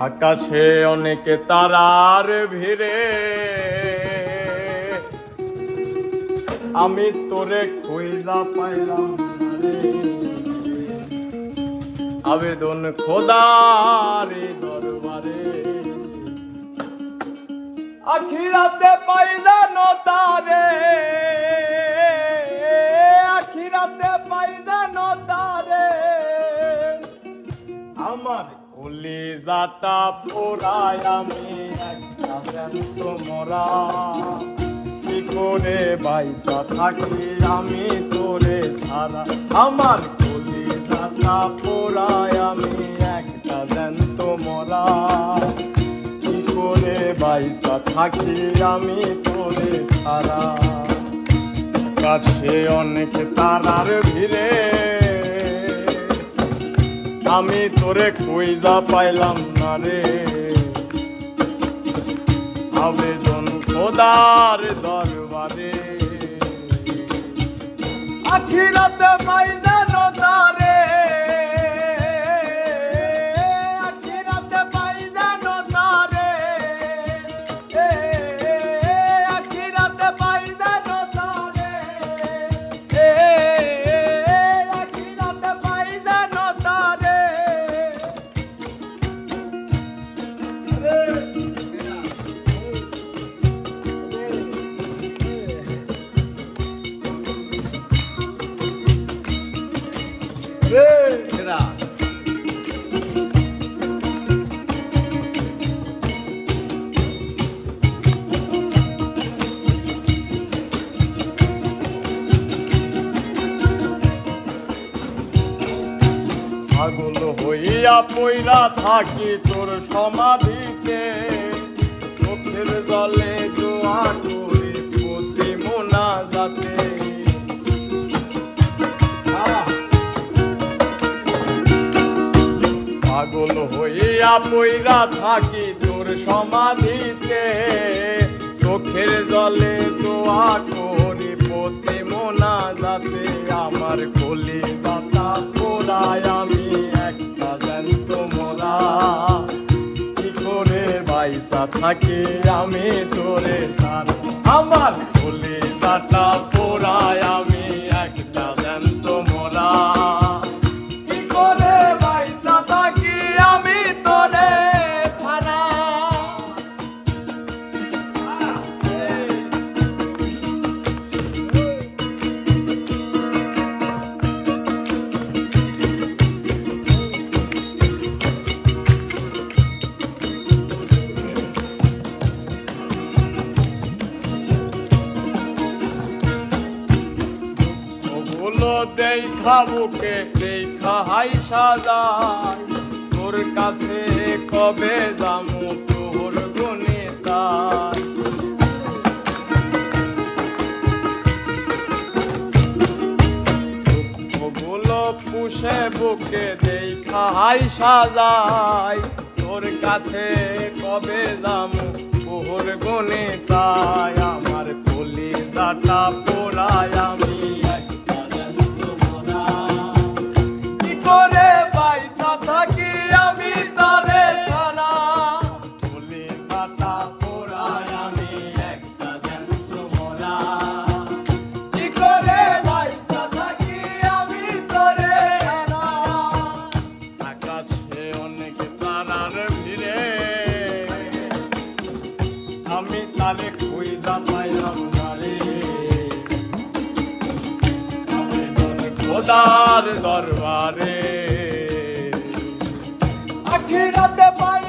আকাশে অনেক তারার ভিড়ে আমি তোরে খুঁজা পাইলাম রে। আবেদন খোদার দরবারে আখিরাতে পাইজানো তারে, আখিরাতে পাইজানো তারে। আমার কলিজাটা পোড়ায় আমি একটা জ্যান্ত মরা, কি করে বাইসা থাকি আমি তোরে ছাড়া। আমার কলিজাটা পোড়ায় আমি একটা জ্যান্ত মরা, কি করে বাইসা থাকি আমি তোরে ছাড়া। আকাশে অনেক তারার ভিড়ে আমি তোরে খুঁজা পাইলাম না রে। আবেদন খোদার দরবারে আখিরাতে পাইজানো তারে, আখিরাতে পাইজানো তারে, আখিরাতে পাইজানো তারে, আখিরাতে পাইজানো তারে। পাগল হইয়া পইরা থাকি তোর সমাধিতে, চোখের জলে দোয়া করি প্রতি মোনাজাতে। পাগল হইয়া পইরা থাকি তোর সমাধিতে, চোখের জলে দোয়া করি প্রতি মোনাজাতে। আমার কলিজাটা পোড়ায় আমি একটা জ্যান্ত মরা, কি করে বাইসা থাকি আমি তোরে ছাড়া। আমার কলিজাটা পোড়ায় আমি একটা জ্যান্ত মরা, কি করে বাইসা থাকি আমি তোরে ছাড়া। দেখা বুকে দেখা হাই সাজাই, তোর কাছে কবে যামু তোর গুণে তাই। ওগুলো পুষে বুকে দেখা হাই সাজাই, তোর কাছে কবে যামু তোর গুণে তাই। আমার কলিজাটা পোড়ায় আমি করে বাইসা থাকি আমি তোরে ছাড়া। কলিজাটা পোড়ায় আমি একটা জ্যান্ত মরা, কি করে বাইসা থাকি আমি তোরে ছাড়া। আকাশে অনেক তারার ভিড়ে আমি তারে খুঁজা পাইলাম না রে। খোদার দরবারে আখিরাতে পাই